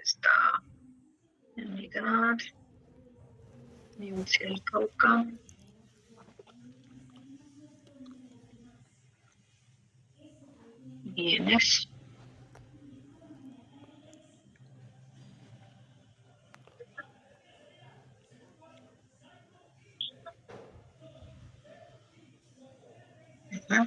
está? Unidad, Universidad del Cauca. Bienes. Ajá.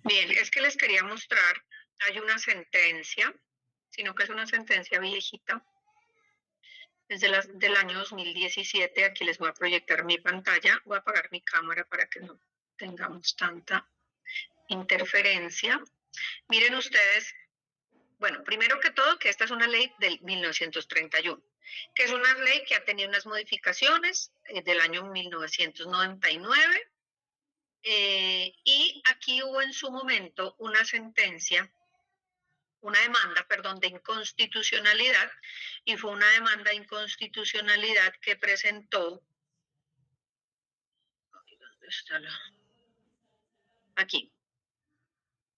Bien, es que les quería mostrar, hay una sentencia, sino que es una sentencia viejita, del año 2017. Aquí les voy a proyectar mi pantalla, voy a apagar mi cámara para que no tengamos tanta interferencia. Miren ustedes, bueno, primero que todo, que esta es una ley del 1931, que es una ley que ha tenido unas modificaciones del año 1999, y aquí hubo en su momento una demanda, perdón, de inconstitucionalidad, y fue una demanda de inconstitucionalidad que presentó, ¿dónde está aquí,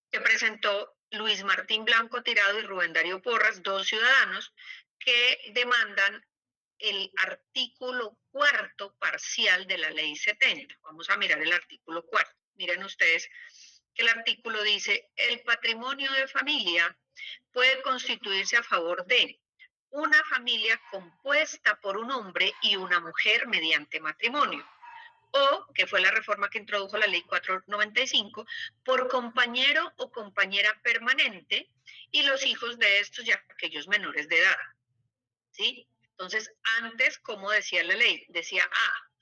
que presentó Luis Martín Blanco Tirado y Rubén Darío Porras, dos ciudadanos que demandan el artículo cuarto parcial de la ley 70. Vamos a mirar el artículo cuarto. Miren ustedes que el artículo dice: el patrimonio de familia puede constituirse a favor de una familia compuesta por un hombre y una mujer mediante matrimonio, o, que fue la reforma que introdujo la ley 495, por compañero o compañera permanente y los hijos de estos y aquellos menores de edad. ¿Sí? Entonces, antes, ¿cómo decía la ley? Decía,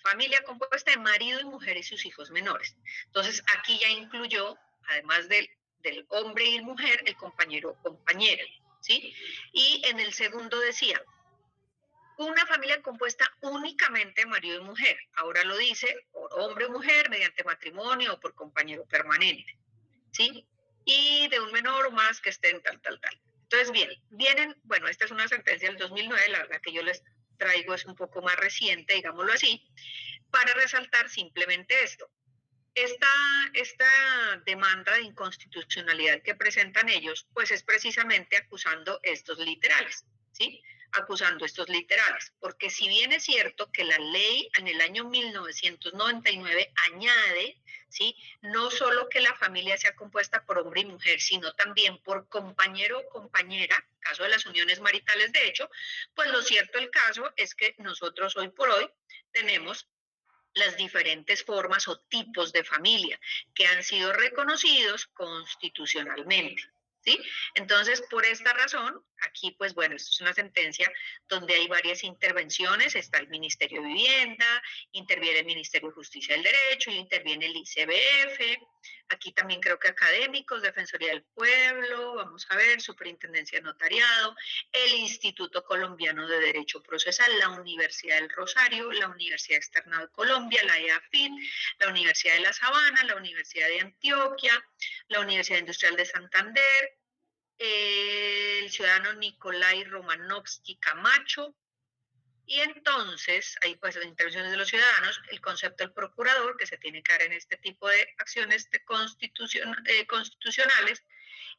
familia compuesta de marido y mujer y sus hijos menores. Entonces, aquí ya incluyó, además del hombre y mujer, el compañero o compañera, ¿sí? Y en el segundo decía, una familia compuesta únicamente de marido y mujer. Ahora lo dice por hombre o mujer, mediante matrimonio o por compañero permanente, ¿sí? Y de un menor o más que esté en tal. Entonces, vienen, bueno, esta es una sentencia del 2009, la que yo les traigo es un poco más reciente, digámoslo así, para resaltar simplemente esto. Esta demanda de inconstitucionalidad que presentan ellos, pues es precisamente acusando estos literales, ¿sí? Acusando estos literales, porque si bien es cierto que la ley en el año 1999 añade, ¿sí? No solo que la familia sea compuesta por hombre y mujer, sino también por compañero o compañera, caso de las uniones maritales, de hecho, pues lo cierto del caso es que nosotros hoy por hoy tenemos las diferentes formas o tipos de familia que han sido reconocidos constitucionalmente. ¿Sí? Entonces, por esta razón, aquí, pues bueno, esto es una sentencia donde hay varias intervenciones, está el Ministerio de Vivienda, interviene el Ministerio de Justicia y del Derecho, y interviene el ICBF, aquí también creo que académicos, Defensoría del Pueblo, vamos a ver, Superintendencia de Notariado, el Instituto Colombiano de Derecho Procesal, la Universidad del Rosario, la Universidad Externa de Colombia, la EAFIT, la Universidad de La Sabana, la Universidad de Antioquia, la Universidad Industrial de Santander, el ciudadano Nicolai Romanovsky Camacho, y entonces, ahí pues las intervenciones de los ciudadanos, el concepto del procurador que se tiene que dar en este tipo de acciones constitucionales,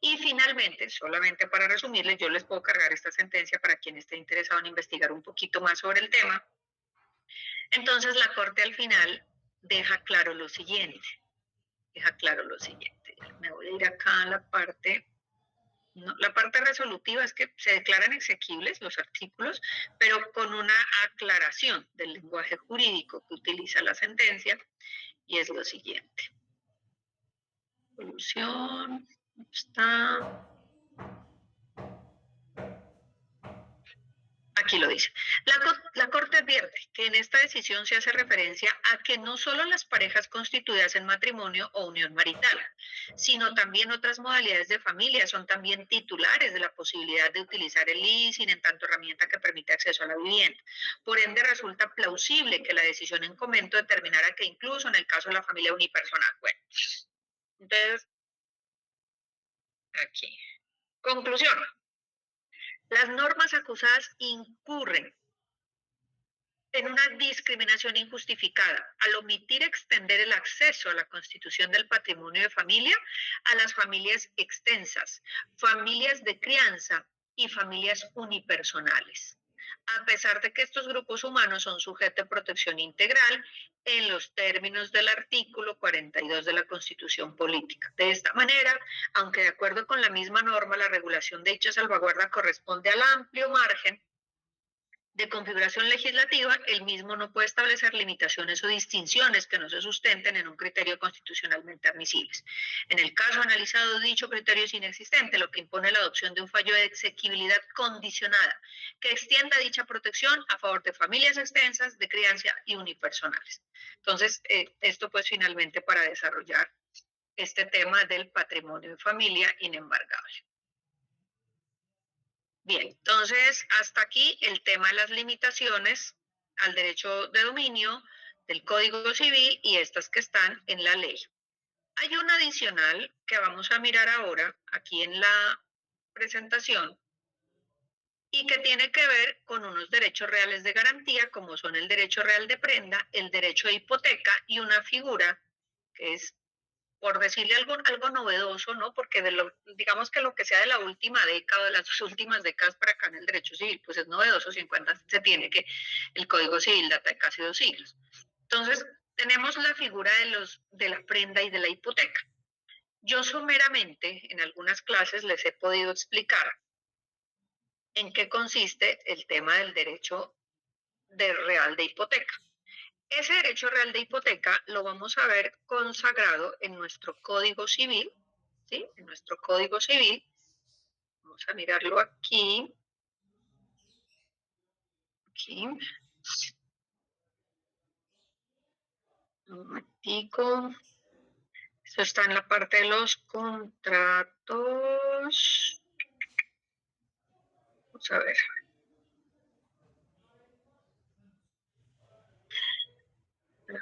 y finalmente, solamente para resumirles, yo les puedo cargar esta sentencia para quien esté interesado en investigar un poquito más sobre el tema. Entonces la Corte al final deja claro lo siguiente, me voy a ir acá a la parte. No, la parte resolutiva es que se declaran exequibles los artículos, pero con una aclaración del lenguaje jurídico que utiliza la sentencia, y es lo siguiente. Solución. Está. Aquí lo dice. La Corte advierte que en esta decisión se hace referencia a que no solo las parejas constituidas en matrimonio o unión marital, sino también otras modalidades de familia son también titulares de la posibilidad de utilizar el leasing en tanto herramienta que permite acceso a la vivienda. Por ende, resulta plausible que la decisión en comento determinara que incluso en el caso de la familia unipersonal. Bueno, entonces, aquí. Conclusión. Las normas acusadas incurren en una discriminación injustificada al omitir extender el acceso a la constitución del patrimonio de familia a las familias extensas, familias de crianza y familias unipersonales, a pesar de que estos grupos humanos son sujetos de protección integral en los términos del artículo 42 de la Constitución Política. De esta manera, aunque de acuerdo con la misma norma, la regulación de dicha salvaguarda corresponde al amplio margen de configuración legislativa, el mismo no puede establecer limitaciones o distinciones que no se sustenten en un criterio constitucionalmente admisibles. En el caso analizado, dicho criterio es inexistente, lo que impone la adopción de un fallo de exequibilidad condicionada que extienda dicha protección a favor de familias extensas, de crianza y unipersonales. Entonces, esto pues finalmente para desarrollar este tema del patrimonio de familia inembargable. Bien, entonces hasta aquí el tema de las limitaciones al derecho de dominio del Código Civil y estas que están en la ley. Hay una adicional que vamos a mirar ahora aquí en la presentación y que tiene que ver con unos derechos reales de garantía como son el derecho real de prenda, el derecho de hipoteca y una figura que es por decirle algo novedoso, ¿no? Porque digamos que lo que sea de la última década, de las dos últimas décadas para acá en el derecho civil, pues es novedoso, 50 se tiene que el Código Civil data de casi 2 siglos. Entonces, tenemos la figura de la prenda y de la hipoteca. Yo someramente en algunas clases les he podido explicar en qué consiste el tema del derecho real de hipoteca. Ese derecho real de hipoteca lo vamos a ver consagrado en nuestro Código Civil, ¿sí? En nuestro Código Civil. Vamos a mirarlo aquí. Aquí. Un momentico. Esto está en la parte de los contratos. Vamos a ver.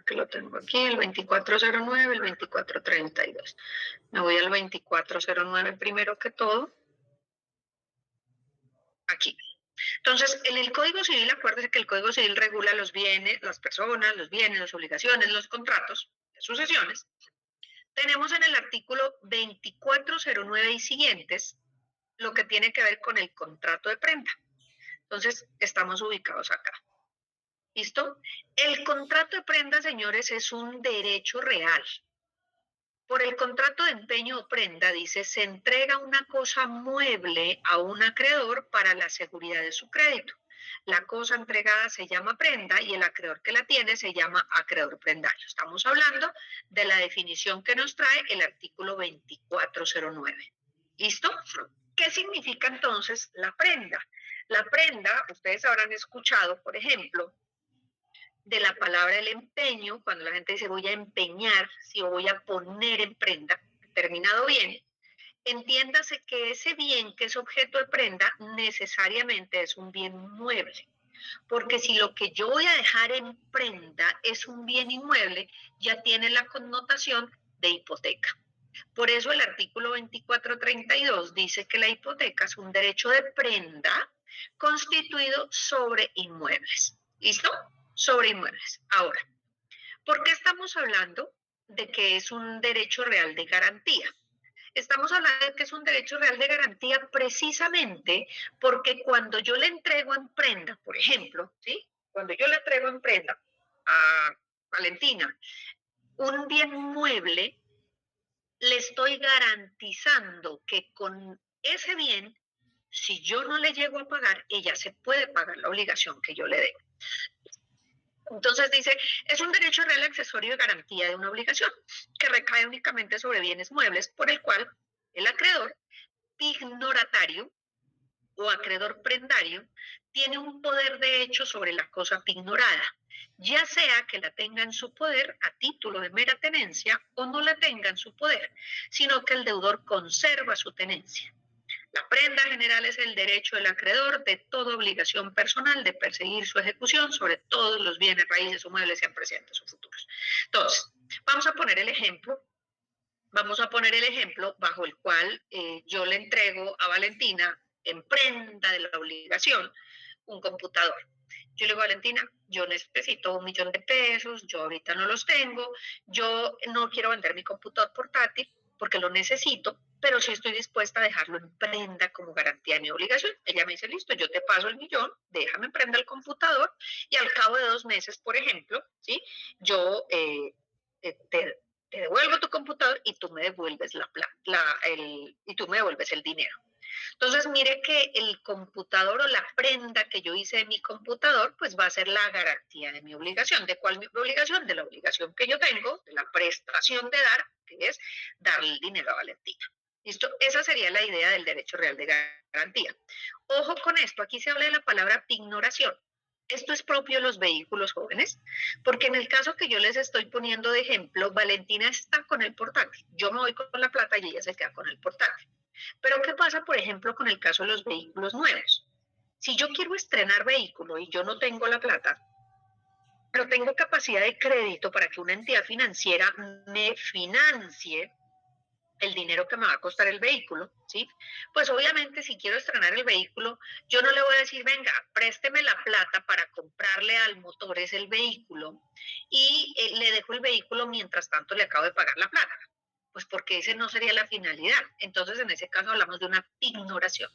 Que lo tengo aquí, el 2409, el 2432. Me voy al 2409 primero que todo. Aquí. Entonces, en el Código Civil, acuérdense que el Código Civil regula los bienes, las personas, los bienes, las obligaciones, los contratos, las sucesiones. Tenemos en el artículo 2409 y siguientes lo que tiene que ver con el contrato de prenda. Entonces, estamos ubicados acá. ¿Listo? El contrato de prenda, señores, es un derecho real. Por el contrato de empeño o prenda, dice, se entrega una cosa mueble a un acreedor para la seguridad de su crédito. La cosa entregada se llama prenda y el acreedor que la tiene se llama acreedor prendario. Estamos hablando de la definición que nos trae el artículo 2409. ¿Listo? ¿Qué significa entonces la prenda? La prenda, ustedes habrán escuchado, por ejemplo, de la palabra el empeño, cuando la gente dice voy a empeñar, si voy a poner en prenda, terminado bien, entiéndase que ese bien que es objeto de prenda necesariamente es un bien inmueble. Porque si lo que yo voy a dejar en prenda es un bien inmueble, ya tiene la connotación de hipoteca. Por eso el artículo 2432 dice que la hipoteca es un derecho de prenda constituido sobre inmuebles. ¿Listo? Sobre inmuebles. Ahora, ¿por qué estamos hablando de que es un derecho real de garantía? Estamos hablando de que es un derecho real de garantía precisamente porque cuando yo le entrego en prenda, por ejemplo, ¿sí? Cuando yo le entrego en prenda a Valentina un bien mueble, le estoy garantizando que con ese bien, si yo no le llego a pagar, ella se puede pagar la obligación que yo le dé. Entonces dice, es un derecho real accesorio de garantía de una obligación que recae únicamente sobre bienes muebles por el cual el acreedor pignoratario o acreedor prendario tiene un poder de hecho sobre la cosa pignorada, ya sea que la tenga en su poder a título de mera tenencia o no la tenga en su poder, sino que el deudor conserva su tenencia. La prenda general es el derecho del acreedor de toda obligación personal de perseguir su ejecución sobre todos los bienes raíces o muebles, sean presentes o futuros. Entonces, vamos a poner el ejemplo. Vamos a poner el ejemplo bajo el cual yo le entrego a Valentina en prenda de la obligación un computador. Yo le digo, Valentina, yo necesito 1.000.000 de pesos, yo ahorita no los tengo, yo no quiero vender mi computador portátil porque lo necesito, pero sí estoy dispuesta a dejarlo en prenda como garantía de mi obligación. Ella me dice, listo, yo te paso el 1.000.000, déjame en prenda el computador y al cabo de 2 meses, por ejemplo, ¿sí? Yo te devuelvo tu computador y tú me devuelves y tú me devuelves el dinero. Entonces, mire que el computador o la prenda que yo hice de mi computador, pues va a ser la garantía de mi obligación. ¿De cuál mi obligación? De la obligación que yo tengo, de la prestación de dar, que es darle el dinero a Valentina. ¿Listo? Esa sería la idea del derecho real de garantía. Ojo con esto, aquí se habla de la palabra pignoración. Esto es propio de los vehículos jóvenes, porque en el caso que yo les estoy poniendo de ejemplo, Valentina está con el portátil. Yo me voy con la plata y ella se queda con el portátil. Pero ¿qué pasa, por ejemplo, con el caso de los vehículos nuevos? Si yo quiero estrenar vehículo y yo no tengo la plata, pero tengo capacidad de crédito para que una entidad financiera me financie el dinero que me va a costar el vehículo, ¿sí? Pues obviamente si quiero estrenar el vehículo, yo no le voy a decir, venga, présteme la plata para comprarle al motor ese el vehículo y le dejo el vehículo mientras tanto le acabo de pagar la plata. Pues porque esa no sería la finalidad. Entonces en ese caso hablamos de una pignoración.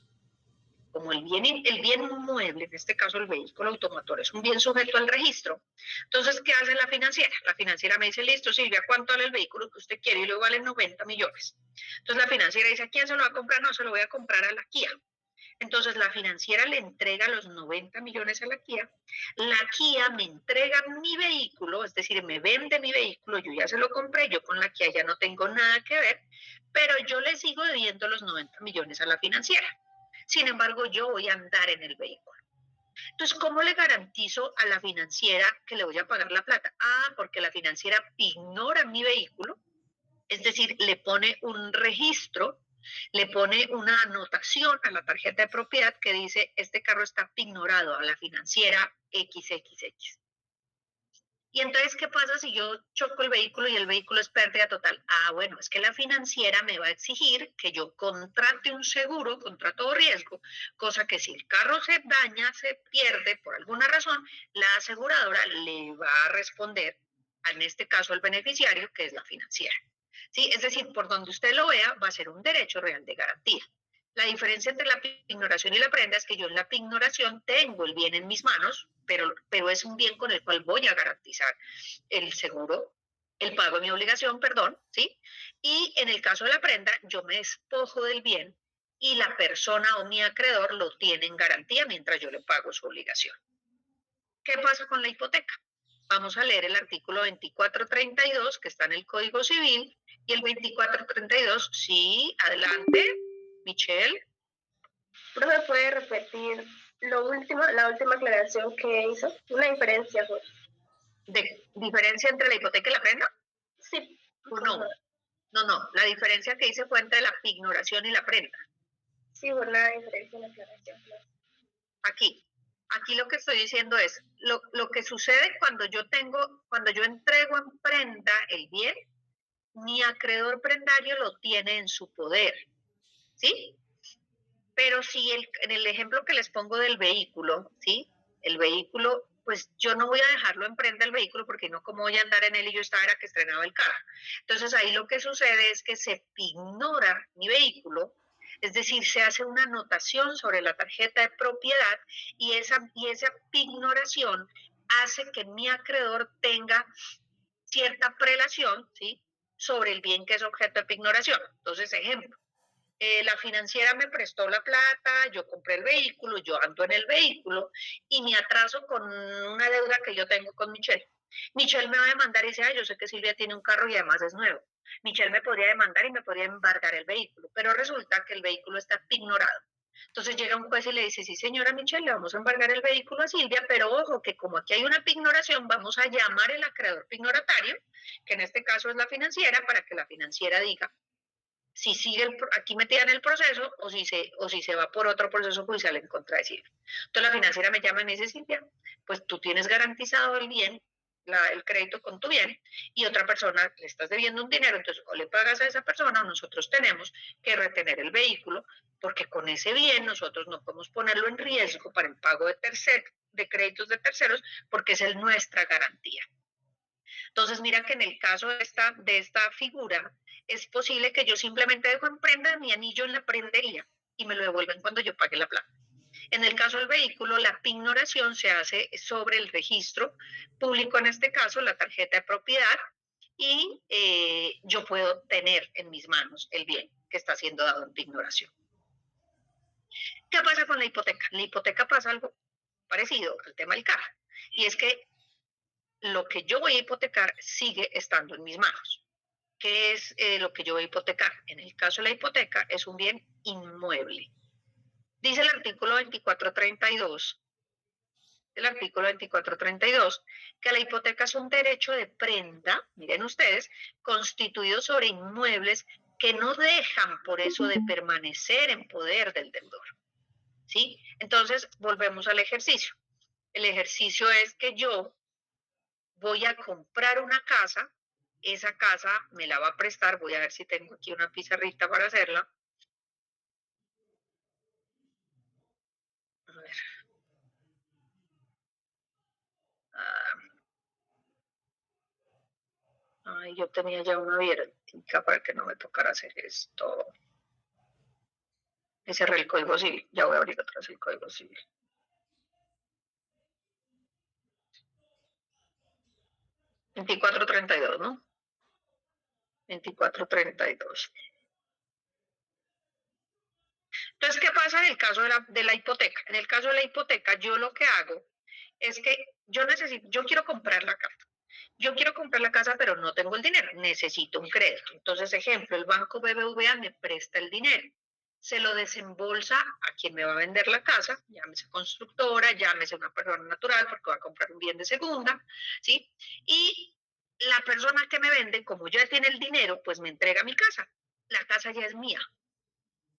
Como el bien inmueble, en este caso el vehículo automotor, es un bien sujeto al registro. Entonces, ¿qué hace la financiera? La financiera me dice, listo, Silvia, ¿cuánto vale el vehículo que usted quiere? Y luego vale 90 millones. Entonces la financiera dice, ¿a quién se lo va a comprar? No, se lo voy a comprar a la Kia. Entonces la financiera le entrega los 90 millones a la Kia me entrega mi vehículo, es decir, me vende mi vehículo, yo ya se lo compré, yo con la Kia ya no tengo nada que ver, pero yo le sigo debiendo los 90 millones a la financiera. Sin embargo, yo voy a andar en el vehículo. Entonces, ¿cómo le garantizo a la financiera que le voy a pagar la plata? Ah, porque la financiera ignora mi vehículo, es decir, le pone un registro, le pone una anotación a la tarjeta de propiedad que dice, este carro está ignorado a la financiera XXX. Y entonces, ¿qué pasa si yo choco el vehículo y el vehículo es pérdida total? Ah, bueno, es que la financiera me va a exigir que yo contrate un seguro contra todo riesgo, cosa que si el carro se daña, se pierde por alguna razón, la aseguradora le va a responder, en este caso al beneficiario, que es la financiera. ¿Sí? Es decir, por donde usted lo vea, va a ser un derecho real de garantía. La diferencia entre la pignoración y la prenda es que yo en la pignoración tengo el bien en mis manos, pero es un bien con el cual voy a garantizar el seguro, el pago de mi obligación, perdón, ¿sí? Y en el caso de la prenda, yo me despojo del bien y la persona o mi acreedor lo tiene en garantía mientras yo le pago su obligación. ¿Qué pasa con la hipoteca? Vamos a leer el artículo 2432 que está en el Código Civil y el 2432, sí, adelante, Michelle. ¿Profe puede repetir la última aclaración que hizo? Una diferencia, pues. ¿De diferencia entre la hipoteca y la prenda? Sí. ¿O no? No, la diferencia que hice fue entre la pignoración y la prenda. Sí, una diferencia en la aclaración. Aquí lo que estoy diciendo es, lo que sucede cuando yo entrego en prenda el bien, mi acreedor prendario lo tiene en su poder, ¿sí? Pero si en el ejemplo que les pongo del vehículo, ¿sí? El vehículo, pues yo no voy a dejarlo en prenda el vehículo porque no, como voy a andar en él y yo estaba era que estrenaba el carro. Entonces ahí lo que sucede es que se ignora mi vehículo, es decir, se hace una anotación sobre la tarjeta de propiedad y esa ignoración hace que mi acreedor tenga cierta prelación, ¿sí? Sobre el bien que es objeto de ignoración. Entonces, ejemplo, La financiera me prestó la plata, yo compré el vehículo, yo ando en el vehículo y me atraso con una deuda que yo tengo con Michelle. Michelle me va a demandar y dice, yo sé que Silvia tiene un carro y además es nuevo. Michelle me podría demandar y me podría embargar el vehículo, pero resulta que el vehículo está ignorado. Entonces llega un juez y le dice, sí señora Michelle, le vamos a embargar el vehículo a Silvia, pero ojo que como aquí hay una pignoración, vamos a llamar al acreedor pignoratario, que en este caso es la financiera, para que la financiera diga si sigue aquí metida en el proceso o si se va por otro proceso judicial en contra de Silvia. Entonces la financiera me llama y me dice, Silvia, pues tú tienes garantizado el bien, el crédito con tu bien, y otra persona le estás debiendo un dinero, entonces o le pagas a esa persona o nosotros tenemos que retener el vehículo, porque con ese bien nosotros no podemos ponerlo en riesgo para el pago de créditos de terceros, porque es nuestra garantía. Entonces, mira que en el caso de esta figura, es posible que yo simplemente dejo en prenda mi anillo en la prendería y me lo devuelven cuando yo pague la plata. En el caso del vehículo, la pignoración se hace sobre el registro público, en este caso, la tarjeta de propiedad, y yo puedo tener en mis manos el bien que está siendo dado en pignoración. ¿Qué pasa con la hipoteca? En la hipoteca pasa algo parecido al tema del carro, y es que lo que yo voy a hipotecar sigue estando en mis manos. ¿Qué es lo que yo voy a hipotecar? En el caso de la hipoteca es un bien inmueble. Dice el artículo 2432, que la hipoteca es un derecho de prenda, miren ustedes, constituido sobre inmuebles que no dejan por eso de permanecer en poder del deudor. ¿Sí? Entonces, volvemos al ejercicio. El ejercicio es que yo voy a comprar una casa, esa casa me la va a prestar, voy a ver si tengo aquí una pizarrita para hacerla. A ver. Ay, yo tenía ya una abierta para que no me tocara hacer esto. Y cerré el código civil, ya voy a abrir otra vez el código civil. $24.32, ¿no? 24.32. Entonces, ¿qué pasa en el caso de la hipoteca? En el caso de la hipoteca, yo lo que hago es que yo quiero comprar la casa. Yo quiero comprar la casa, pero no tengo el dinero. Necesito un crédito. Entonces, ejemplo, el banco BBVA me presta el dinero. Se lo desembolsa a quien me va a vender la casa, llámese constructora, llámese una persona natural, porque va a comprar un bien de segunda, ¿sí? Y la persona que me vende, como ya tiene el dinero, pues me entrega mi casa. La casa ya es mía,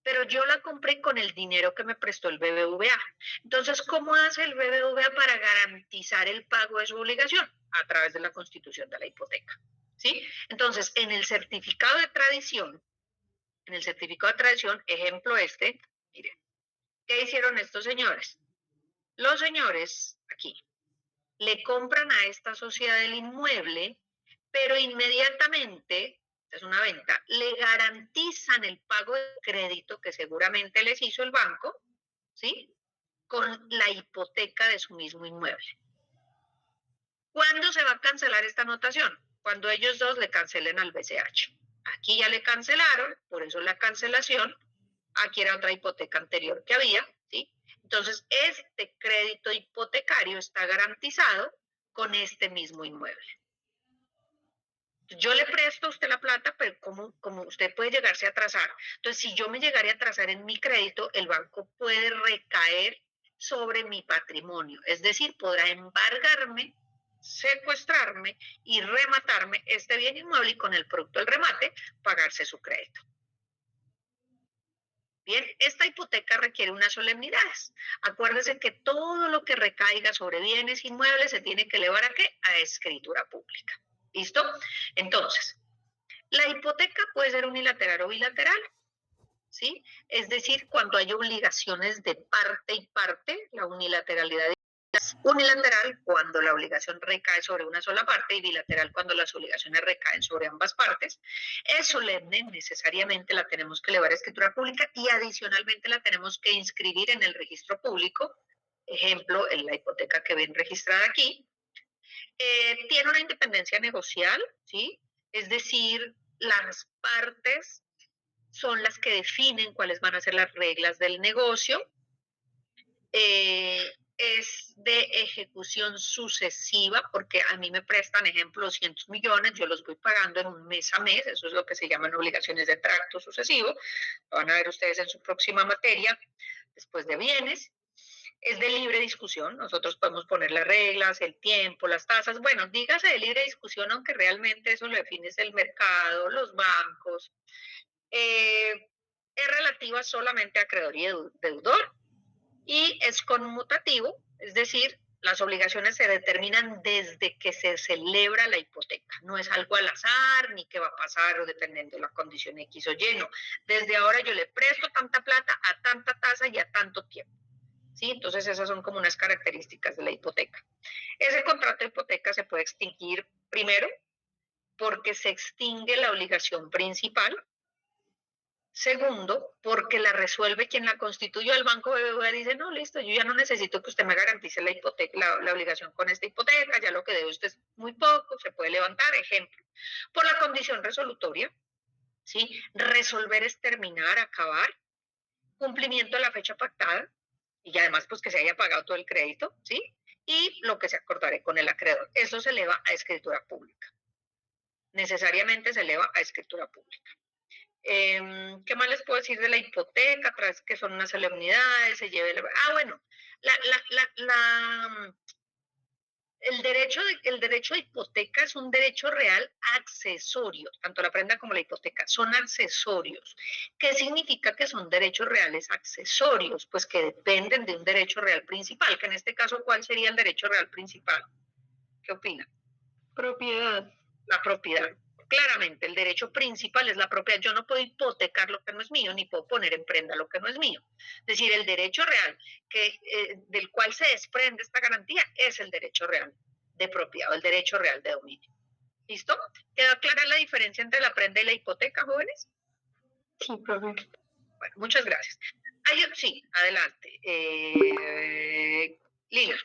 pero yo la compré con el dinero que me prestó el BBVA. Entonces, ¿cómo hace el BBVA para garantizar el pago de su obligación? A través de la constitución de la hipoteca. ¿Sí? Entonces, en el certificado de tradición, ejemplo miren, ¿qué hicieron estos señores? Los señores, aquí, le compran a esta sociedad el inmueble, pero inmediatamente, es una venta, le garantizan el pago de crédito que seguramente les hizo el banco, ¿sí? Con la hipoteca de su mismo inmueble. ¿Cuándo se va a cancelar esta anotación? Cuando ellos dos le cancelen al BCH. Aquí ya le cancelaron, por eso la cancelación. Aquí era otra hipoteca anterior que había, ¿sí? Entonces, este crédito hipotecario está garantizado con este mismo inmueble. Yo le presto a usted la plata, pero como usted puede llegarse a atrasar. Entonces, si yo me llegaría a atrasar en mi crédito, el banco puede recaer sobre mi patrimonio. Es decir, podrá embargarme, secuestrarme y rematarme este bien inmueble y con el producto del remate pagarse su crédito. Bien, esta hipoteca requiere unas solemnidades. Acuérdense que todo lo que recaiga sobre bienes inmuebles se tiene que elevar ¿a qué? A escritura pública. ¿Listo? Entonces, la hipoteca puede ser unilateral o bilateral, ¿sí? Es decir, cuando hay obligaciones de parte y parte, la unilateralidad es unilateral cuando la obligación recae sobre una sola parte y bilateral cuando las obligaciones recaen sobre ambas partes. Es solemne, necesariamente la tenemos que elevar a escritura pública y adicionalmente la tenemos que inscribir en el registro público. Ejemplo, en la hipoteca que ven registrada aquí. Tiene una independencia negocial, ¿sí? Es decir, las partes son las que definen cuáles van a ser las reglas del negocio. Es de ejecución sucesiva, porque a mí me prestan, ejemplo, 200 millones, yo los voy pagando en un mes a mes, eso es lo que se llaman obligaciones de tracto sucesivo, lo van a ver ustedes en su próxima materia, después de bienes. Es de libre discusión, nosotros podemos poner las reglas, el tiempo, las tasas, bueno, dígase de libre discusión, aunque realmente eso lo define el mercado, los bancos. Es relativa solamente a acreedor y deudor, y es conmutativo, es decir, las obligaciones se determinan desde que se celebra la hipoteca. No es algo al azar, ni qué va a pasar o dependiendo de la condición X o Y, no. Desde ahora yo le presto tanta plata a tanta tasa y a tanto tiempo. ¿Sí? Entonces esas son como unas características de la hipoteca. Ese contrato de hipoteca se puede extinguir primero porque se extingue la obligación principal. Segundo, porque la resuelve quien la constituyó. El Banco BBVA dice, no, listo, yo ya no necesito que usted me garantice la hipoteca, la obligación con esta hipoteca, ya lo que debe usted es muy poco, se puede levantar, ejemplo. Por la condición resolutoria, ¿sí? Resolver es terminar, acabar, cumplimiento de la fecha pactada, y además pues que se haya pagado todo el crédito, ¿sí? Y lo que se acordaré con el acreedor. Eso se eleva a escritura pública. Necesariamente se eleva a escritura pública. ¿Qué más les puedo decir de la hipoteca? Tras que son unas solemnidades, se lleve... bueno, el derecho de hipoteca es un derecho real accesorio, tanto la prenda como la hipoteca son accesorios. ¿Qué significa que son derechos reales accesorios? Pues que dependen de un derecho real principal, que en este caso, ¿cuál sería el derecho real principal? ¿Qué opina? Propiedad. La propiedad. Claramente, el derecho principal es la propiedad. Yo no puedo hipotecar lo que no es mío, ni puedo poner en prenda lo que no es mío. Es decir, el derecho real del cual se desprende esta garantía es el derecho real de propiedad o el derecho real de dominio. ¿Listo? ¿Queda clara la diferencia entre la prenda y la hipoteca, jóvenes? Sí, profe. Bueno, muchas gracias. Sí, adelante. Lina.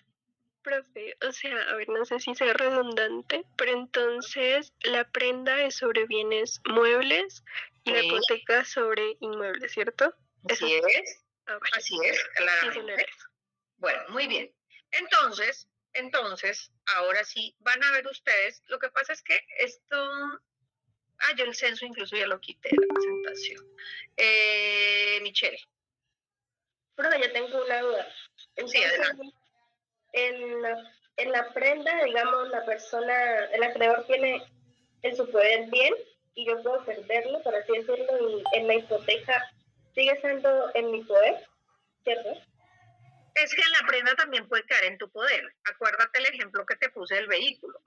Profe, o sea, a ver, no sé si sea redundante, pero entonces la prenda es sobre bienes muebles y la hipoteca sobre inmuebles, ¿cierto? Así es. Así es, claramente. Bueno, muy bien. Entonces, ahora sí, van a ver ustedes, lo que pasa es que esto, yo el censo incluso ya lo quité de la presentación. Michelle. Pero yo tengo una duda. Entonces, sí, adelante. En la prenda, digamos, la persona, el acreedor tiene en su poder bien y yo puedo perderlo, por así decirlo, y en la hipoteca sigue siendo en mi poder, ¿cierto? Es que en la prenda también puede caer en tu poder. Acuérdate el ejemplo que te puse del vehículo.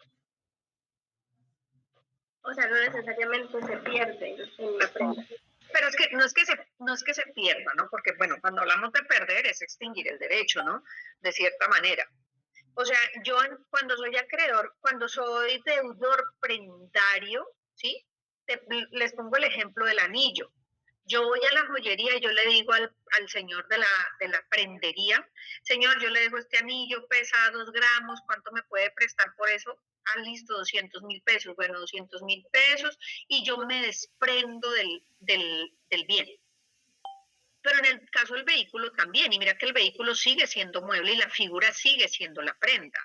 O sea, no necesariamente se pierde en la prenda. Pero es que no es que se pierda, ¿no? Porque, bueno, cuando hablamos de perder es extinguir el derecho, ¿no? De cierta manera. O sea, yo cuando soy acreedor, cuando soy deudor prendario, ¿sí? Les pongo el ejemplo del anillo. Yo voy a la joyería y yo le digo al señor de la prendería, señor, yo le dejo este anillo, pesa 2 gramos, ¿cuánto me puede prestar por eso? Listo, 200.000 pesos. Bueno, 200.000 pesos y yo me desprendo del bien. Pero en el caso del vehículo también, y mira que el vehículo sigue siendo mueble y la figura sigue siendo la prenda.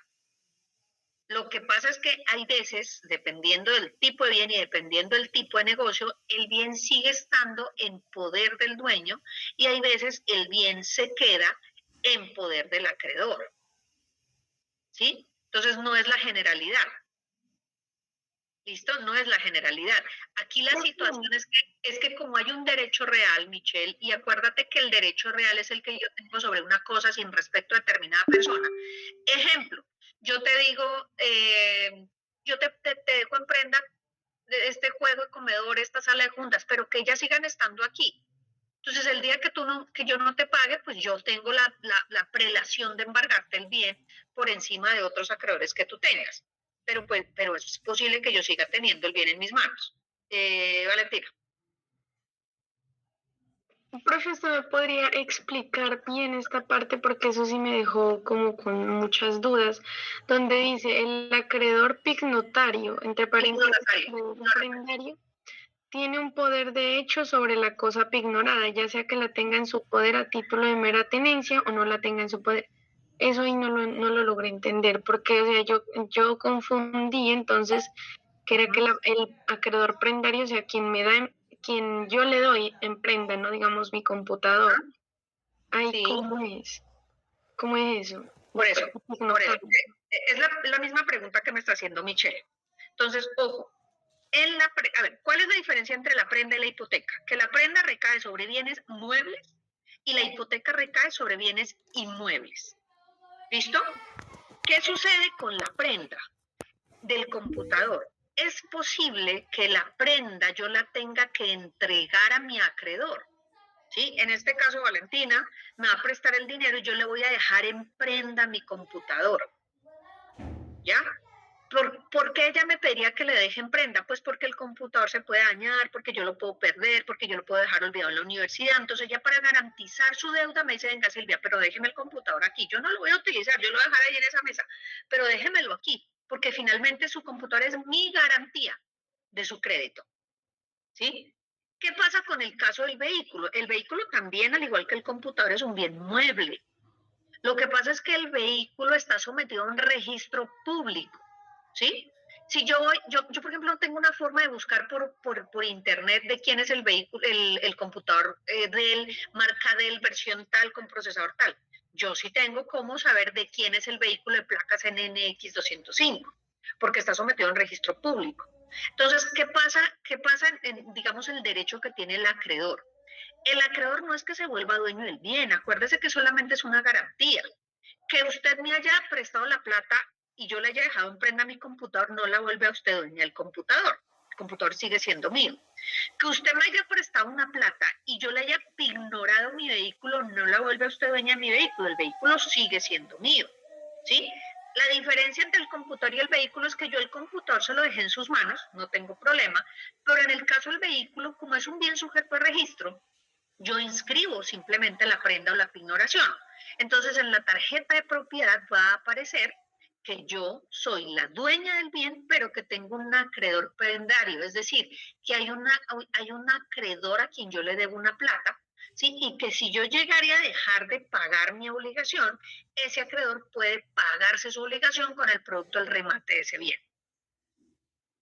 Lo que pasa es que hay veces, dependiendo del tipo de bien y dependiendo del tipo de negocio, el bien sigue estando en poder del dueño y hay veces el bien se queda en poder del acreedor. ¿Sí? Entonces no es la generalidad. ¿Listo? No es la generalidad. Aquí la situación es que como hay un derecho real, Michelle, y acuérdate que el derecho real es el que yo tengo sobre una cosa sin respecto a determinada persona. Ejemplo, yo te digo, yo te dejo en prenda de este juego de comedor, esta sala de juntas, pero que ellas sigan estando aquí. Entonces, el día que yo no te pague, pues yo tengo la prelación de embargarte el bien por encima de otros acreedores que tú tengas. Pero es posible que yo siga teniendo el bien en mis manos. Valentina. Profesor, ¿me podría explicar bien esta parte? Porque eso sí me dejó como con muchas dudas. Donde dice el acreedor pignotario, entre paréntesis, prendario, tiene un poder de hecho sobre la cosa pignorada, ya sea que la tenga en su poder a título de mera tenencia o no la tenga en su poder. Eso ahí no lo logré entender, porque o sea, yo confundí entonces que era que el acreedor prendario, o sea, quien yo le doy en prenda, no digamos mi computador. Ay, Sí, ¿cómo es eso? por eso, No, es la misma pregunta que me está haciendo Michelle. Entonces, ojo, a ver, ¿cuál es la diferencia entre la prenda y la hipoteca? Que la prenda recae sobre bienes muebles y la hipoteca recae sobre bienes inmuebles. ¿Listo? ¿Qué sucede con la prenda del computador? Es posible que la prenda yo la tenga que entregar a mi acreedor. ¿Sí? En este caso, Valentina me va a prestar el dinero y yo le voy a dejar en prenda mi computador. ¿Ya? ¿Por qué ella me pediría que le deje en prenda? Pues porque el computador se puede dañar, porque yo lo puedo perder, porque yo lo puedo dejar olvidado en la universidad. Entonces ella para garantizar su deuda me dice, venga Silvia, pero déjeme el computador aquí. Yo no lo voy a utilizar, yo lo voy a dejar ahí en esa mesa, pero déjemelo aquí, porque finalmente su computador es mi garantía de su crédito. ¿Sí? ¿Qué pasa con el caso del vehículo? El vehículo también, al igual que el computador, es un bien mueble. Lo que pasa es que el vehículo está sometido a un registro público. ¿Sí? Si yo voy, yo por ejemplo, no tengo una forma de buscar por internet de quién es el vehículo, el computador del marca del versión tal con procesador tal. Yo sí tengo cómo saber de quién es el vehículo de placas NNX 205, porque está sometido a un registro público. Entonces, ¿qué pasa en, digamos, el derecho que tiene el acreedor? El acreedor no es que se vuelva dueño del bien, acuérdese que solamente es una garantía. Que usted me haya prestado la plata y yo le haya dejado en prenda mi computador, no la vuelve a usted dueña del computador. El computador sigue siendo mío. Que usted me haya prestado una plata y yo le haya ignorado mi vehículo, no la vuelve a usted dueña de mi vehículo. El vehículo sigue siendo mío. ¿Sí? La diferencia entre el computador y el vehículo es que yo el computador se lo dejé en sus manos, no tengo problema, pero en el caso del vehículo, como es un bien sujeto a registro, yo inscribo simplemente la prenda o la pignoración. Entonces en la tarjeta de propiedad va a aparecer que yo soy la dueña del bien, pero que tengo un acreedor prendario, es decir, que hay un acreedor a quien yo le debo una plata, ¿sí? Y que si yo llegaría a dejar de pagar mi obligación, ese acreedor puede pagarse su obligación con el producto del remate de ese bien.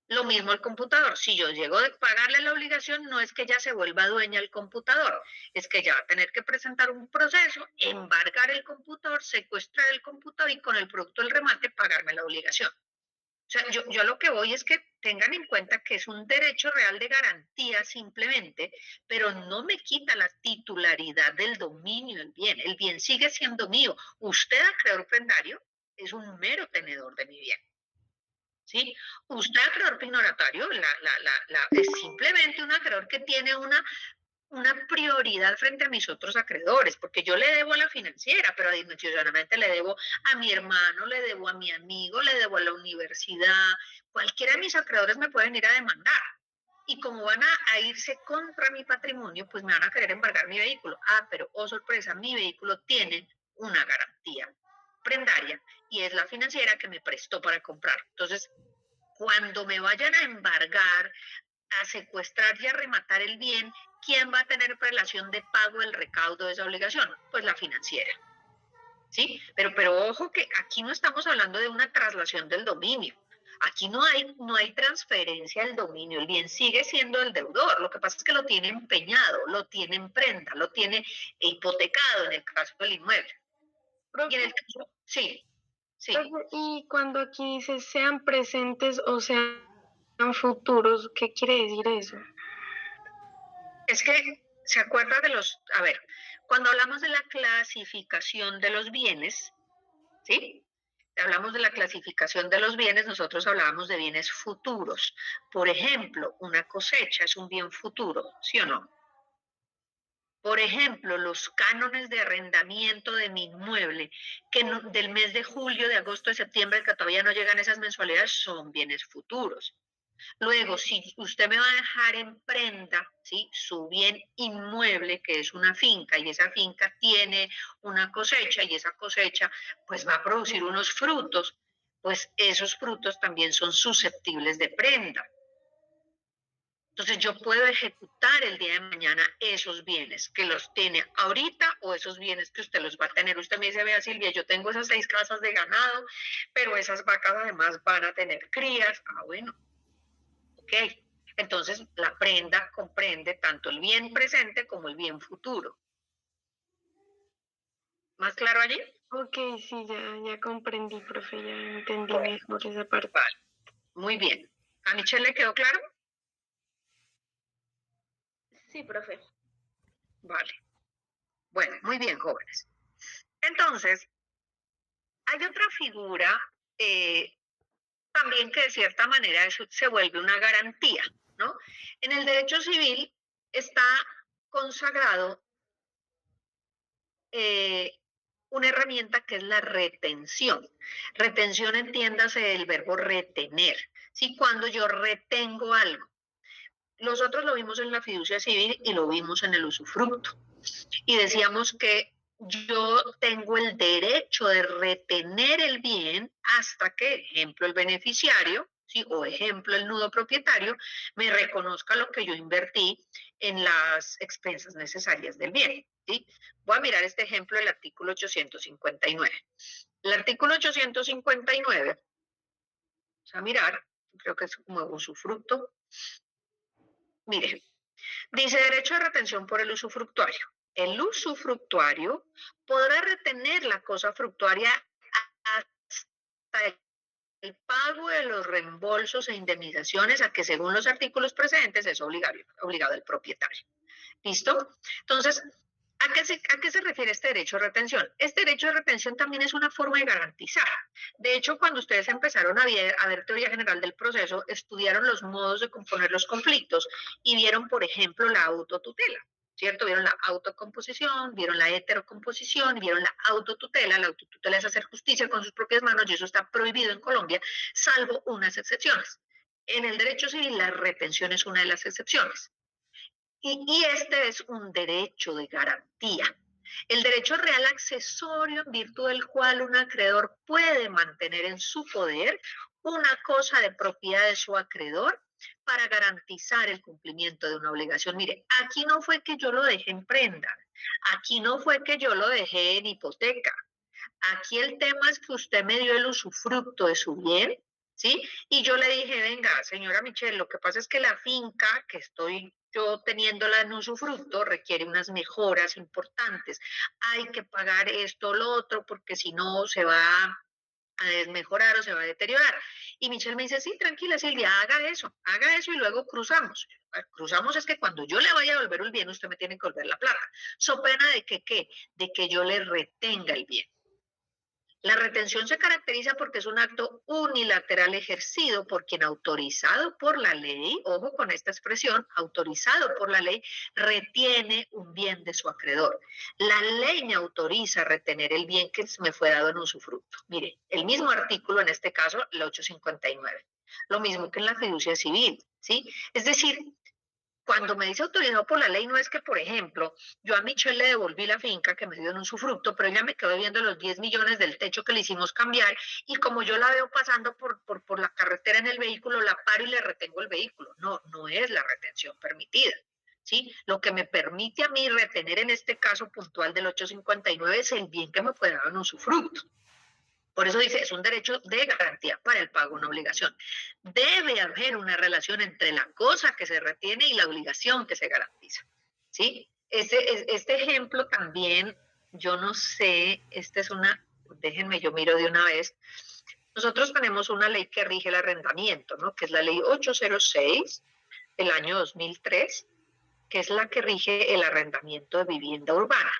Lo mismo el computador. Si yo llego a pagarle la obligación, no es que ya se vuelva dueña del computador, es que ya va a tener que presentar un proceso, embargar el computador, secuestrar el computador y con el producto del remate pagarme la obligación. O sea, yo lo que voy es que tengan en cuenta que es un derecho real de garantía simplemente, pero no me quita la titularidad del dominio del bien. El bien sigue siendo mío. Usted, acreedor prendario, es un mero tenedor de mi bien. ¿Sí? Usted, acreedor pignoratario, es simplemente un acreedor que tiene una prioridad frente a mis otros acreedores, porque yo le debo a la financiera, pero adicionalmente le debo a mi hermano, le debo a mi amigo, le debo a la universidad, cualquiera de mis acreedores me pueden ir a demandar. Y como van a irse contra mi patrimonio, pues me van a querer embargar mi vehículo. Ah, pero, oh sorpresa, mi vehículo tiene una garantía prendaria y es la financiera que me prestó para comprar. Entonces, cuando me vayan a embargar, a secuestrar y a rematar el bien, ¿quién va a tener prelación de pago del recaudo de esa obligación? Pues la financiera. ¿Sí? Pero ojo que aquí no estamos hablando de una traslación del dominio. Aquí no hay transferencia del dominio, el bien sigue siendo el deudor, lo que pasa es que lo tiene empeñado, lo tiene en prenda, lo tiene hipotecado en el caso del inmueble. Y en el caso, sí, sí. Y cuando aquí dice sean presentes o sean futuros, ¿qué quiere decir eso? Es que se acuerda de a ver, cuando hablamos de la clasificación de los bienes, ¿sí? Hablamos de la clasificación de los bienes, nosotros hablábamos de bienes futuros. Por ejemplo, una cosecha es un bien futuro, ¿sí o no? Por ejemplo, los cánones de arrendamiento de mi inmueble, que del mes de julio, de agosto, de septiembre, que todavía no llegan esas mensualidades, son bienes futuros. Luego, si usted me va a dejar en prenda, ¿sí? Su bien inmueble, que es una finca, y esa finca tiene una cosecha, y esa cosecha pues va a producir unos frutos, pues esos frutos también son susceptibles de prenda. Entonces yo puedo ejecutar el día de mañana esos bienes que los tiene ahorita o esos bienes que usted los va a tener. Usted me dice, vea Silvia, yo tengo esas 6 casas de ganado, pero esas vacas además van a tener crías. Ah, bueno, ok. Entonces la prenda comprende tanto el bien presente como el bien futuro. ¿Más claro allí? Ok, sí, ya comprendí, profe, ya entendí mejor esa parte. Vale, muy bien. ¿A Michelle le quedó claro? Sí, profe. Vale. Bueno, muy bien, jóvenes. Entonces, hay otra figura también que de cierta manera eso se vuelve una garantía, ¿no? En el derecho civil está consagrado una herramienta que es la retención. Retención, entiéndase el verbo retener, ¿sí? Cuando yo retengo algo. Nosotros lo vimos en la fiducia civil y lo vimos en el usufructo. Y decíamos que yo tengo el derecho de retener el bien hasta que, ejemplo, el beneficiario, ¿sí? O ejemplo, el nudo propietario, me reconozca lo que yo invertí en las expensas necesarias del bien. ¿Sí? Voy a mirar este ejemplo del artículo 859. El artículo 859, vamos a mirar, creo que es como usufructo. Mire, dice derecho de retención por el usufructuario. El usufructuario podrá retener la cosa fructuaria hasta el pago de los reembolsos e indemnizaciones a que según los artículos precedentes es obligado el propietario. ¿Listo? Entonces, ¿a qué se refiere este derecho de retención? Este derecho de retención también es una forma de garantizar. De hecho, cuando ustedes empezaron a ver teoría general del proceso, estudiaron los modos de componer los conflictos y vieron, por ejemplo, la autotutela. ¿Cierto? Vieron la autocomposición, vieron la heterocomposición, vieron la autotutela. La autotutela es hacer justicia con sus propias manos y eso está prohibido en Colombia, salvo unas excepciones. En el derecho civil, la retención es una de las excepciones. Y este es un derecho de garantía. El derecho real accesorio en virtud del cual un acreedor puede mantener en su poder una cosa de propiedad de su acreedor para garantizar el cumplimiento de una obligación. Mire, aquí no fue que yo lo dejé en prenda, aquí no fue que yo lo dejé en hipoteca. Aquí el tema es que usted me dio el usufructo de su bien, ¿sí? Y yo le dije, venga, señora Michelle, lo que pasa es que la finca que estoy yo teniéndola en usufructo requiere unas mejoras importantes. Hay que pagar esto, lo otro, porque si no se va a desmejorar o se va a deteriorar. Y Michelle me dice, sí, tranquila Silvia, haga eso y luego cruzamos. Cruzamos es que cuando yo le vaya a devolver el bien, usted me tiene que devolver la plata. So pena de que, ¿qué? De que yo le retenga el bien. La retención se caracteriza porque es un acto unilateral ejercido por quien autorizado por la ley, ojo con esta expresión, autorizado por la ley, retiene un bien de su acreedor. La ley me autoriza a retener el bien que me fue dado en usufructo. Mire, el mismo artículo, en este caso, el 859. Lo mismo que en la fiducia civil, ¿sí? Es decir, cuando me dice autorizado por la ley, no es que, por ejemplo, yo a Michelle le devolví la finca que me dio en usufructo, pero ella me quedó viendo los 10 millones del techo que le hicimos cambiar y como yo la veo pasando por la carretera en el vehículo, la paro y le retengo el vehículo. No, no es la retención permitida. ¿Sí? Lo que me permite a mí retener en este caso puntual del 859 es el bien que me fue dado en usufructo. Por eso dice, es un derecho de garantía para el pago de una obligación. Debe haber una relación entre la cosa que se retiene y la obligación que se garantiza. ¿Sí? Este ejemplo también, yo no sé, esta es una, déjenme, yo miro de una vez. Nosotros tenemos una ley que rige el arrendamiento, ¿no? Que es la ley 806 del año 2003, que es la que rige el arrendamiento de vivienda urbana.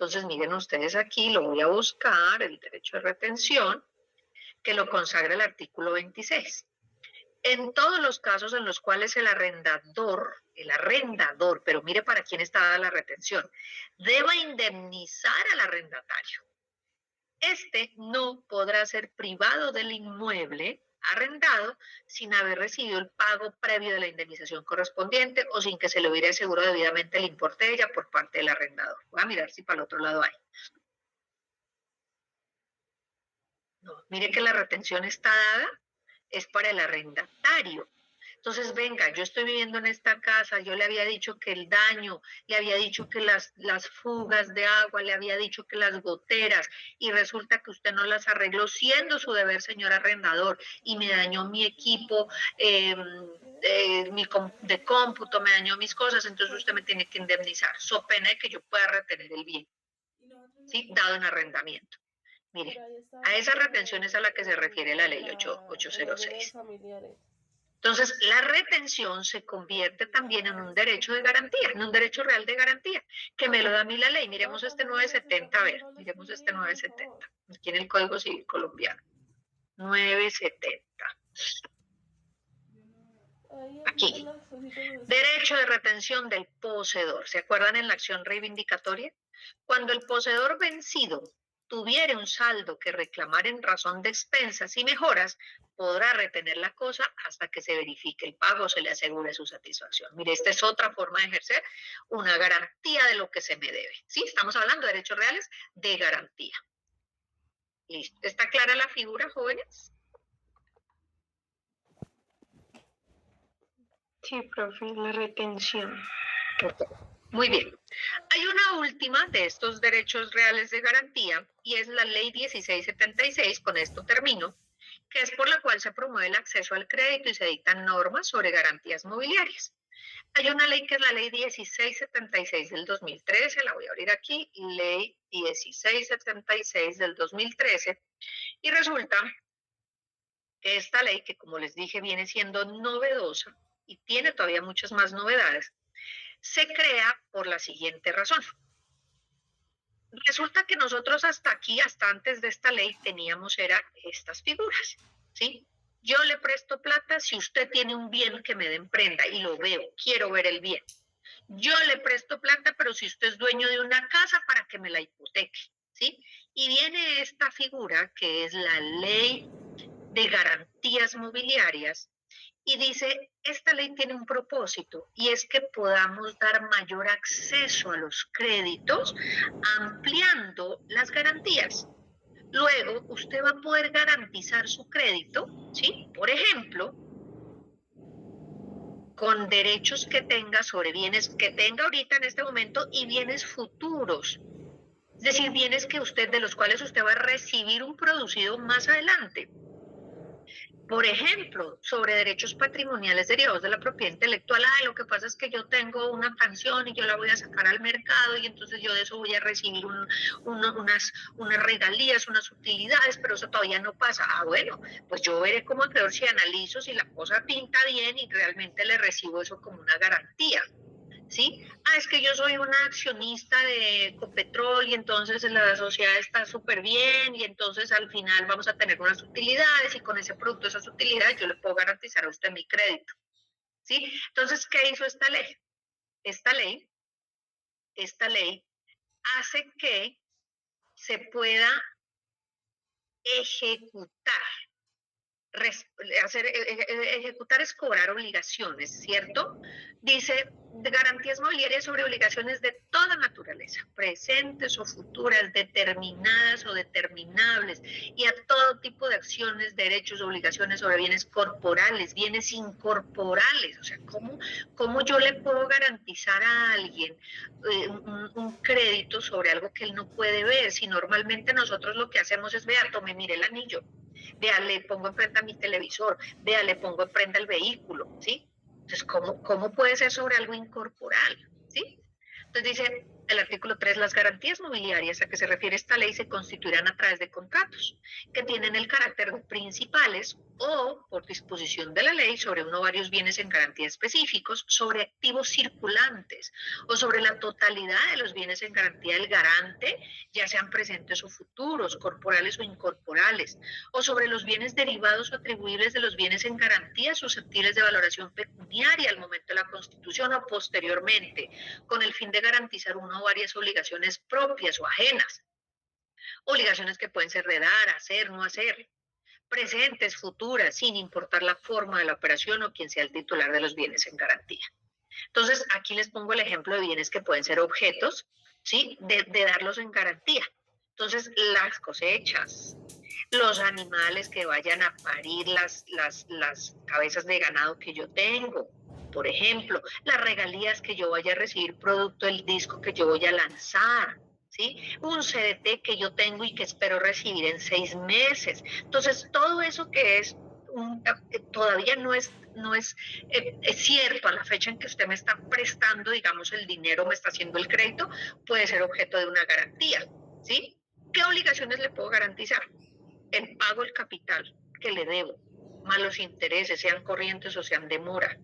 Entonces, miren ustedes aquí, lo voy a buscar, el derecho de retención, que lo consagra el artículo 26. En todos los casos en los cuales el arrendador, pero mire para quién está dada la retención, deba indemnizar al arrendatario. Este no podrá ser privado del inmueble arrendado sin haber recibido el pago previo de la indemnización correspondiente o sin que se le hubiera asegurado debidamente el importe de ella por parte del arrendador. Voy a mirar si para el otro lado hay. No, mire que la retención está dada es para el arrendatario. Entonces, venga, yo estoy viviendo en esta casa, yo le había dicho que el daño, le había dicho que las fugas de agua, le había dicho que las goteras, y resulta que usted no las arregló siendo su deber, señor arrendador, y me dañó mi equipo de cómputo, me dañó mis cosas, entonces usted me tiene que indemnizar, so pena de que yo pueda retener el bien, ¿sí? Dado en arrendamiento. Mire, a esa retención es a la que se refiere la ley 806. Entonces, la retención se convierte también en un derecho de garantía, en un derecho real de garantía, que me lo da a mí la ley. Miremos este 970, a ver, miremos este 970, aquí en el Código Civil colombiano. 970. Aquí. Derecho de retención del poseedor. ¿Se acuerdan en la acción reivindicatoria? Cuando el poseedor vencido tuviere un saldo que reclamar en razón de expensas y mejoras, podrá retener la cosa hasta que se verifique el pago o se le asegure su satisfacción. Mire, esta es otra forma de ejercer una garantía de lo que se me debe. ¿Sí? Estamos hablando de derechos reales de garantía. ¿Listo? ¿Está clara la figura, jóvenes? Sí, profe, la retención. Okay. Muy bien. Hay una última de estos derechos reales de garantía y es la ley 1676, con esto termino, que es por la cual se promueve el acceso al crédito y se dictan normas sobre garantías mobiliarias. Hay una ley que es la ley 1676 del 2013, la voy a abrir aquí, ley 1676 del 2013, y resulta que esta ley, que como les dije viene siendo novedosa y tiene todavía muchas más novedades, se crea por la siguiente razón. Resulta que nosotros hasta aquí, hasta antes de esta ley, teníamos estas figuras, ¿sí? Yo le presto plata si usted tiene un bien que me den prenda y lo veo, quiero ver el bien. Yo le presto plata, pero si usted es dueño de una casa para que me la hipoteque, ¿sí? Y viene esta figura que es la ley de garantías mobiliarias y dice, esta ley tiene un propósito y es que podamos dar mayor acceso a los créditos ampliando las garantías. Luego, usted va a poder garantizar su crédito, ¿sí? Por ejemplo, con derechos que tenga sobre bienes que tenga ahorita en este momento y bienes futuros. Es decir, bienes que usted, de los cuales usted va a recibir un producido más adelante. Por ejemplo, sobre derechos patrimoniales derivados de la propiedad intelectual, lo que pasa es que yo tengo una pensión y yo la voy a sacar al mercado y entonces yo de eso voy a recibir unas regalías, unas utilidades, pero eso todavía no pasa. Bueno, pues yo veré como acreedor si analizo si la cosa pinta bien y realmente le recibo eso como una garantía. ¿Sí? Es que yo soy una accionista de Ecopetrol y entonces la sociedad está súper bien y entonces al final vamos a tener unas utilidades y con ese producto, esas utilidades, yo le puedo garantizar a usted mi crédito. ¿Sí? Entonces, ¿qué hizo esta ley? Esta ley hace que se pueda ejecutar. Ejecutar es cobrar obligaciones, ¿cierto? Dice, de garantías mobiliarias sobre obligaciones de toda naturaleza, presentes o futuras, determinadas o determinables, y a todo tipo de acciones, derechos, obligaciones sobre bienes corporales, bienes incorporales. O sea, ¿cómo yo le puedo garantizar a alguien un crédito sobre algo que él no puede ver? Si normalmente nosotros lo que hacemos es, vea, tome, mire el anillo, vea, le pongo en prenda mi televisor, vea, le pongo en prenda el vehículo, ¿sí? Entonces, ¿cómo puede ser sobre algo incorporal? ¿Sí? Entonces dice el artículo 3, las garantías mobiliarias a que se refiere esta ley se constituirán a través de contratos que tienen el carácter de principales o por disposición de la ley sobre uno o varios bienes en garantía específicos, sobre activos circulantes o sobre la totalidad de los bienes en garantía del garante, ya sean presentes o futuros, corporales o incorporales, o sobre los bienes derivados o atribuibles de los bienes en garantía susceptibles de valoración pecuniaria al momento de la constitución o posteriormente, con el fin de garantizar una o varias obligaciones propias o ajenas. Obligaciones que pueden ser de dar, hacer, no hacer, presentes, futuras, sin importar la forma de la operación o quien sea el titular de los bienes en garantía. Entonces, aquí les pongo el ejemplo de bienes que pueden ser objetos, ¿sí? De darlos en garantía. Entonces, las cosechas, los animales que vayan a parir las cabezas de ganado que yo tengo, por ejemplo, las regalías que yo vaya a recibir producto del disco que yo voy a lanzar, ¿sí? Un CDT que yo tengo y que espero recibir en 6 meses. Entonces, todo eso que es todavía no es cierto a la fecha en que usted me está prestando, digamos, el dinero, me está haciendo el crédito, puede ser objeto de una garantía, ¿sí? ¿Qué obligaciones le puedo garantizar? El pago del capital que le debo, más los intereses, sean corrientes o sean de mora,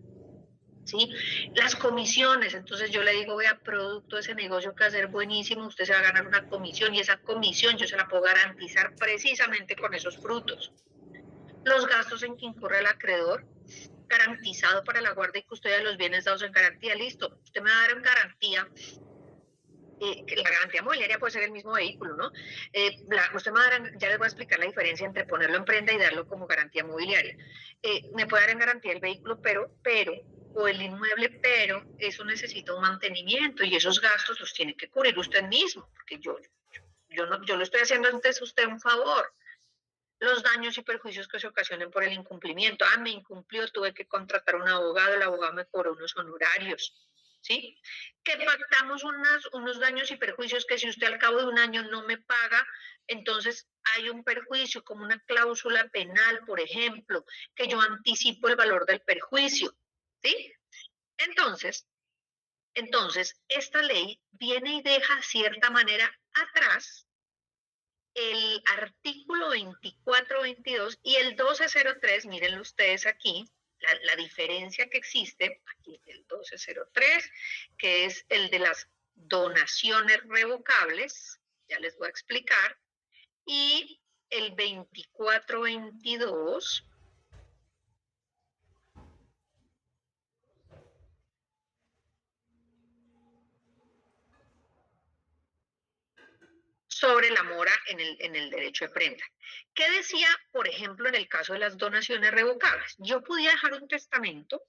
¿sí? Las comisiones, entonces yo le digo, vea, producto de ese negocio que va a ser buenísimo, usted se va a ganar una comisión y esa comisión yo se la puedo garantizar precisamente con esos frutos. Los gastos en que incurre el acreedor, garantizado para la guardia y custodia de los bienes dados en garantía, listo, usted me va a dar en garantía, que la garantía mobiliaria puede ser el mismo vehículo, ¿no? Usted me va a dar, ya les voy a explicar la diferencia entre ponerlo en prenda y darlo como garantía mobiliaria. Me puede dar en garantía el vehículo, o el inmueble, pero eso necesita un mantenimiento y esos gastos los tiene que cubrir usted mismo, porque yo le estoy haciendo antes a usted un favor. Los daños y perjuicios que se ocasionen por el incumplimiento. Me incumplió, tuve que contratar un abogado, el abogado me cobró unos honorarios, ¿sí? Que pactamos unos daños y perjuicios que si usted al cabo de un año no me paga, entonces hay un perjuicio como una cláusula penal, por ejemplo, que yo anticipo el valor del perjuicio, ¿sí? Entonces, esta ley viene y deja cierta manera atrás el artículo 2422 y el 1203, mírenlo ustedes aquí, la diferencia que existe, aquí el 1203, que es el de las donaciones revocables, ya les voy a explicar, y el 2422, sobre la mora en el derecho de prenda. ¿Qué decía, por ejemplo, en el caso de las donaciones revocables? Yo podía dejar un testamento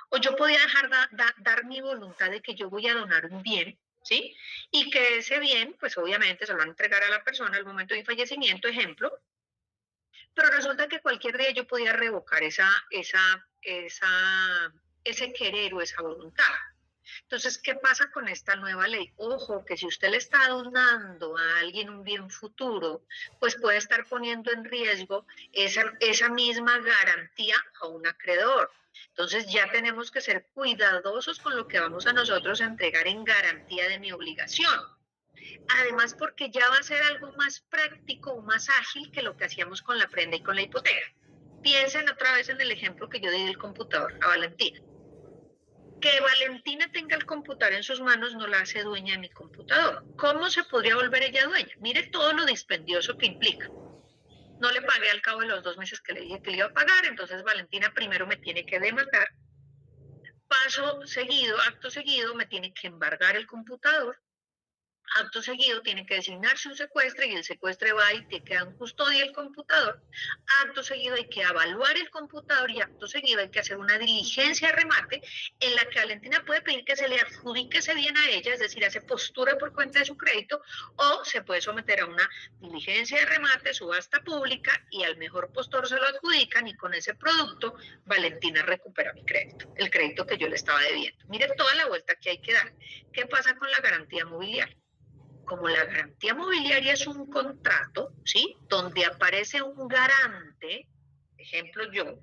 o yo podía dar mi voluntad de que yo voy a donar un bien, ¿sí? Y que ese bien, pues obviamente se lo van a entregar a la persona al momento de fallecimiento, ejemplo, pero resulta que cualquier día yo podía revocar ese querer o esa voluntad. Entonces, ¿qué pasa con esta nueva ley? Ojo, que si usted le está donando a alguien un bien futuro, pues puede estar poniendo en riesgo esa misma garantía a un acreedor. Entonces, ya tenemos que ser cuidadosos con lo que vamos a nosotros a entregar en garantía de mi obligación. Además, porque ya va a ser algo más práctico o más ágil que lo que hacíamos con la prenda y con la hipoteca. Piensen otra vez en el ejemplo que yo di del computador a Valentina. Que Valentina tenga el computador en sus manos no la hace dueña de mi computador. ¿Cómo se podría volver ella dueña? Mire todo lo dispendioso que implica. No le pagué al cabo de los 2 meses que le dije que le iba a pagar, entonces Valentina primero me tiene que demandar. Acto seguido, me tiene que embargar el computador. Acto seguido tiene que designarse un secuestre y el secuestre va y te queda en custodia el computador. Acto seguido hay que evaluar el computador y acto seguido hay que hacer una diligencia de remate en la que Valentina puede pedir que se le adjudique ese bien a ella, es decir, hace postura por cuenta de su crédito, o se puede someter a una diligencia de remate, subasta pública y al mejor postor se lo adjudican y con ese producto Valentina recupera mi crédito, el crédito que yo le estaba debiendo. Mire toda la vuelta que hay que dar. ¿Qué pasa con la garantía mobiliaria? Como la garantía mobiliaria es un contrato, ¿sí? Donde aparece un garante, ejemplo yo,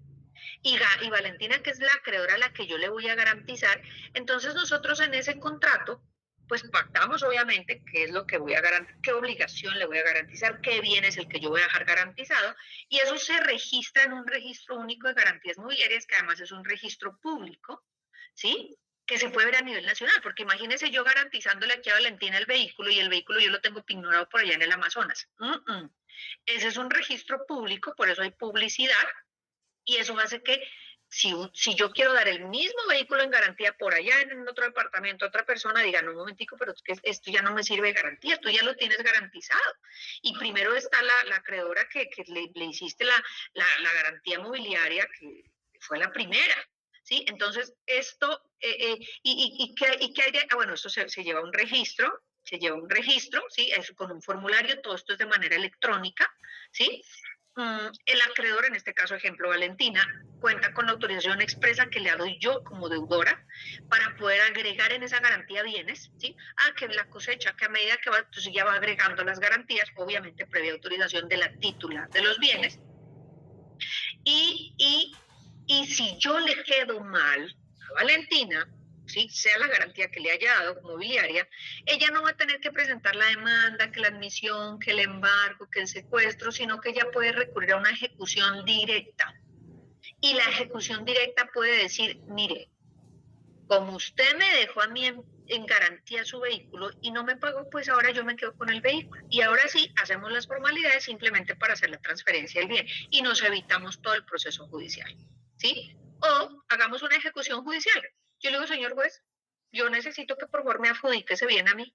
y Valentina, que es la acreedora a la que yo le voy a garantizar, entonces nosotros en ese contrato, pues pactamos obviamente qué es lo que voy a garantizar, qué obligación le voy a garantizar, qué bien es el que yo voy a dejar garantizado, y eso se registra en un registro único de garantías mobiliarias, que además es un registro público, ¿sí? Que se puede ver a nivel nacional, porque imagínese yo garantizándole aquí a Valentina el vehículo y el vehículo yo lo tengo ignorado por allá en el Amazonas. Ese es un registro público, por eso hay publicidad, y eso hace que si yo quiero dar el mismo vehículo en garantía por allá en otro departamento, otra persona diga, no, un momentico, pero es que esto ya no me sirve de garantía, esto ya lo tienes garantizado. Y primero está la acreedora que le hiciste la garantía mobiliaria, que fue la primera. ¿Sí? Entonces, esto, ¿qué hay de? Bueno, esto se lleva un registro, ¿sí? Con un formulario, todo esto es de manera electrónica, ¿sí? el acreedor, en este caso ejemplo Valentina, cuenta con la autorización expresa que le doy yo como deudora para poder agregar en esa garantía bienes, ¿sí? Que la cosecha, que a medida que va, entonces ya va agregando las garantías, obviamente previa autorización de la titular de los bienes. Y si yo le quedo mal a Valentina, ¿sí? Sea la garantía que le haya dado mobiliaria, ella no va a tener que presentar la demanda, que la admisión, que el embargo, que el secuestro, sino que ella puede recurrir a una ejecución directa. Y la ejecución directa puede decir, mire, como usted me dejó a mí en garantía su vehículo y no me pagó, pues ahora yo me quedo con el vehículo. Y ahora sí, hacemos las formalidades simplemente para hacer la transferencia del bien y nos evitamos todo el proceso judicial, ¿sí? O hagamos una ejecución judicial. Yo le digo, señor juez, yo necesito que por favor me adjudique ese bien a mí.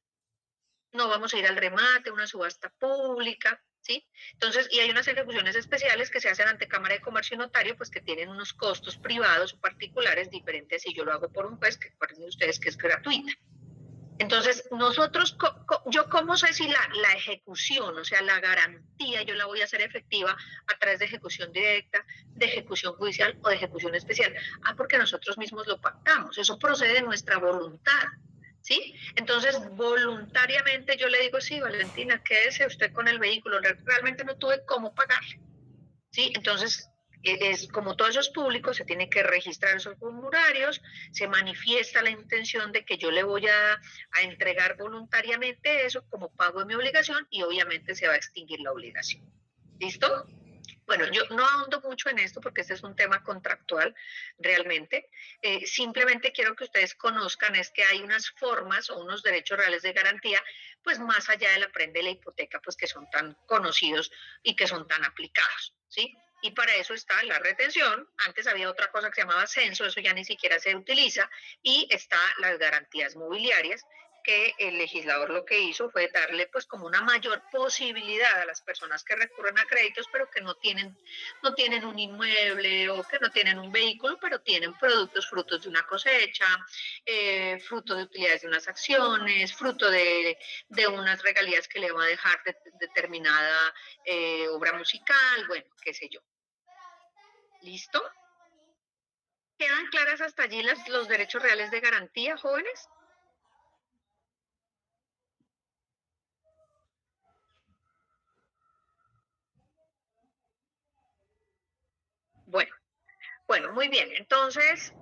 No vamos a ir al remate, una subasta pública, ¿sí? Entonces, y hay unas ejecuciones especiales que se hacen ante Cámara de Comercio y Notario, pues que tienen unos costos privados o particulares diferentes si yo lo hago por un juez, que recuerden ustedes que es gratuita. Entonces, nosotros, yo cómo sé si la ejecución, o sea, la garantía, yo la voy a hacer efectiva a través de ejecución directa, de ejecución judicial o de ejecución especial. Porque nosotros mismos lo pactamos, eso procede de nuestra voluntad, ¿sí? Entonces, voluntariamente yo le digo, sí, Valentina, quédese usted con el vehículo, realmente no tuve cómo pagarle, ¿sí? Entonces, es como todo eso es público, se tiene que registrar esos formularios, se manifiesta la intención de que yo le voy a entregar voluntariamente eso como pago de mi obligación y obviamente se va a extinguir la obligación. ¿Listo? Bueno, yo no ahondo mucho en esto porque este es un tema contractual realmente. Simplemente quiero que ustedes conozcan es que hay unas formas o unos derechos reales de garantía, pues más allá de la prenda y la hipoteca, pues que son tan conocidos y que son tan aplicados, ¿sí? Y para eso está la retención. Antes había otra cosa que se llamaba censo, eso ya ni siquiera se utiliza, y está las garantías mobiliarias, que el legislador lo que hizo fue darle pues como una mayor posibilidad a las personas que recurren a créditos, pero que no tienen un inmueble o que no tienen un vehículo, pero tienen productos, frutos de una cosecha, fruto de utilidades de unas acciones, fruto de unas regalías que le va a dejar determinada obra musical, bueno, qué sé yo. ¿Listo? ¿Quedan claras hasta allí los derechos reales de garantía, jóvenes? Bueno, muy bien. Entonces,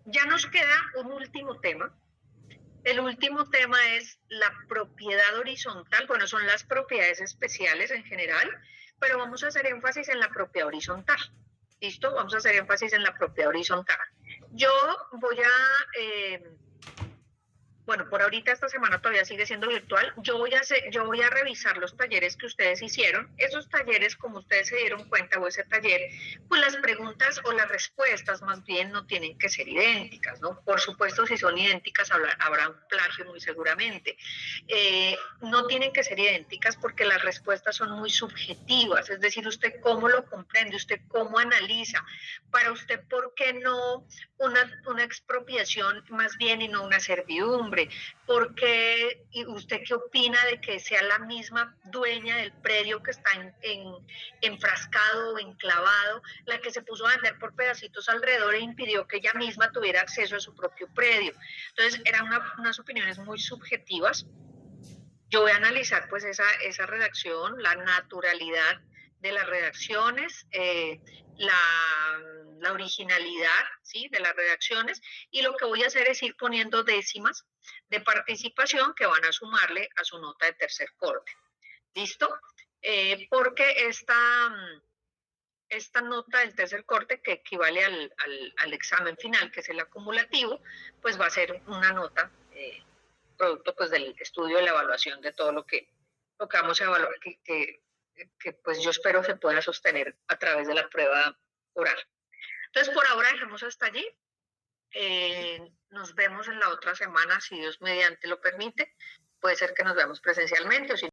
ya nos queda un último tema. El último tema es la propiedad horizontal. Bueno, son las propiedades especiales en general, pero vamos a hacer énfasis en la propiedad horizontal. ¿Listo? Vamos a hacer énfasis en la propiedad horizontal. Yo voy a... bueno, por ahorita esta semana todavía sigue siendo virtual. Yo voy a revisar los talleres que ustedes hicieron. Esos talleres, como ustedes se dieron cuenta, o ese taller, pues las preguntas o las respuestas más bien no tienen que ser idénticas, ¿no? Por supuesto, si son idénticas habrá un plagio muy seguramente. No tienen que ser idénticas porque las respuestas son muy subjetivas, es decir, usted cómo lo comprende, usted cómo analiza. Para usted, ¿por qué no una expropiación más bien y no una servidumbre? Porque usted qué opina de que sea la misma dueña del predio que está enfrascado o enclavado, la que se puso a vender por pedacitos alrededor e impidió que ella misma tuviera acceso a su propio predio? Entonces eran unas opiniones muy subjetivas. Yo voy a analizar pues esa redacción, la naturalidad de las redacciones, la originalidad, ¿sí?, de las redacciones, y lo que voy a hacer es ir poniendo décimas de participación que van a sumarle a su nota de tercer corte. ¿Listo? Porque esta nota del tercer corte, que equivale al examen final, que es el acumulativo, pues va a ser una nota producto pues del estudio y la evaluación de todo lo que vamos a evaluar, que pues yo espero se pueda sostener a través de la prueba oral. Entonces, por ahora dejemos hasta allí. Nos vemos en la otra semana, si Dios mediante lo permite. Puede ser que nos veamos presencialmente o si